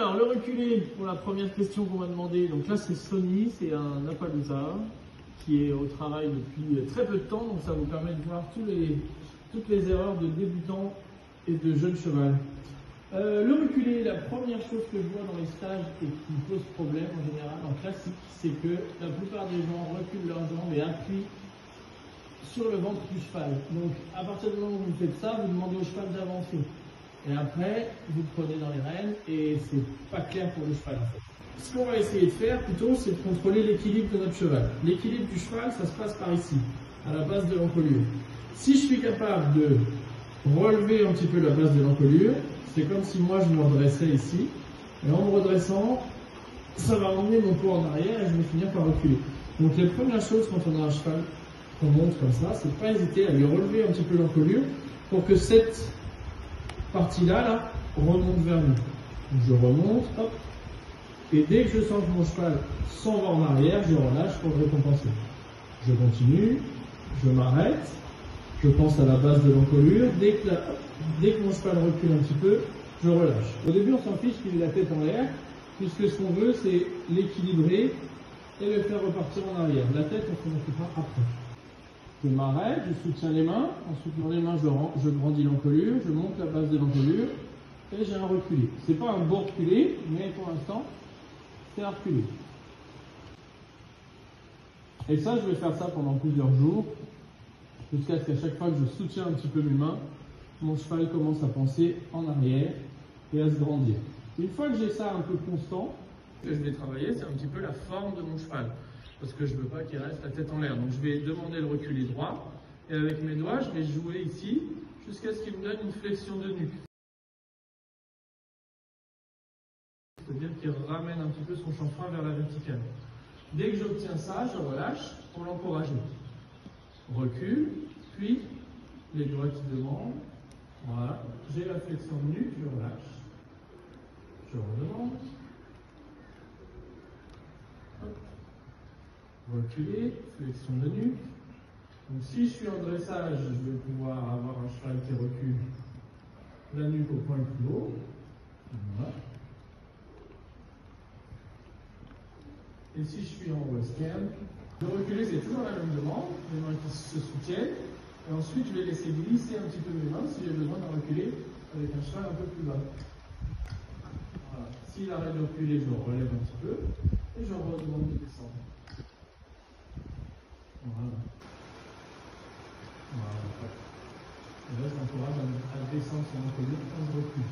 Alors, le reculé, pour la première question qu'on m'a demandé, donc là c'est Sony, c'est un Appaloosa qui est au travail depuis très peu de temps, donc ça vous permet de voir toutes les erreurs de débutants et de jeunes cheval. Le reculé, la première chose que je vois dans les stages et qui pose problème en général, en classique, c'est que la plupart des gens reculent leurs jambes et appuient sur le ventre du cheval. Donc à partir du moment où vous faites ça, vous demandez au cheval d'avancer. Et après, vous le prenez dans les rênes et c'est pas clair pour le cheval en fait. Ce qu'on va essayer de faire plutôt, c'est de contrôler l'équilibre de notre cheval. L'équilibre du cheval, ça se passe par ici, à la base de l'encolure. Si je suis capable de relever un petit peu la base de l'encolure, c'est comme si moi je me redressais ici, et en me redressant, ça va emmener mon poids en arrière et je vais finir par reculer. Donc les premières choses quand on a un cheval qu'on monte comme ça, c'est de pas hésiter à lui relever un petit peu l'encolure pour que cette partie-là remonte vers nous. Donc je remonte, hop, et dès que je sens que mon cheval s'en va en arrière, je relâche pour le récompenser. Je continue, je m'arrête, je pense à la base de l'encolure, dès que mon cheval recule un petit peu, je relâche. Au début on s'en fiche qu'il ait la tête en l'air, puisque ce qu'on veut c'est l'équilibrer et le faire repartir en arrière. La tête on s'en occupera après. Je m'arrête, je soutiens les mains, en soutenant les mains je grandis l'encolure, je monte la base de l'encolure et j'ai un reculé. C'est pas un beau reculé, mais pour l'instant c'est un reculé. Et ça je vais faire ça pendant plusieurs jours, jusqu'à ce qu'à chaque fois que je soutiens un petit peu mes mains, mon cheval commence à penser en arrière et à se grandir. Une fois que j'ai ça un peu constant, ce que je vais travailler, c'est un petit peu la forme de mon cheval. Parce que je ne veux pas qu'il reste la tête en l'air. Donc je vais demander le reculé droit, et avec mes doigts, je vais jouer ici, jusqu'à ce qu'il me donne une flexion de nuque. C'est-à-dire qu'il ramène un petit peu son chanfrein vers la verticale. Dès que j'obtiens ça, je relâche pour l'encourager. Recule, puis les doigts qui demandent. Voilà, j'ai la flexion de nuque, je relâche. Je redemande. Hop. Reculer, flexion de nuque. Donc si je suis en dressage, je vais pouvoir avoir un cheval qui recule la nuque au point le plus haut. Voilà. Et si je suis en western, le reculer c'est toujours la même demande, les mains qui se soutiennent. Et ensuite je vais laisser glisser un petit peu mes mains si j'ai besoin de reculer avec un cheval un peu plus bas. Voilà. S'il arrête de reculer, je le relève un petit peu et je redemande de descendre. Voilà. Voilà. Et là, je l'encourage à descendre son encolure quand je recule.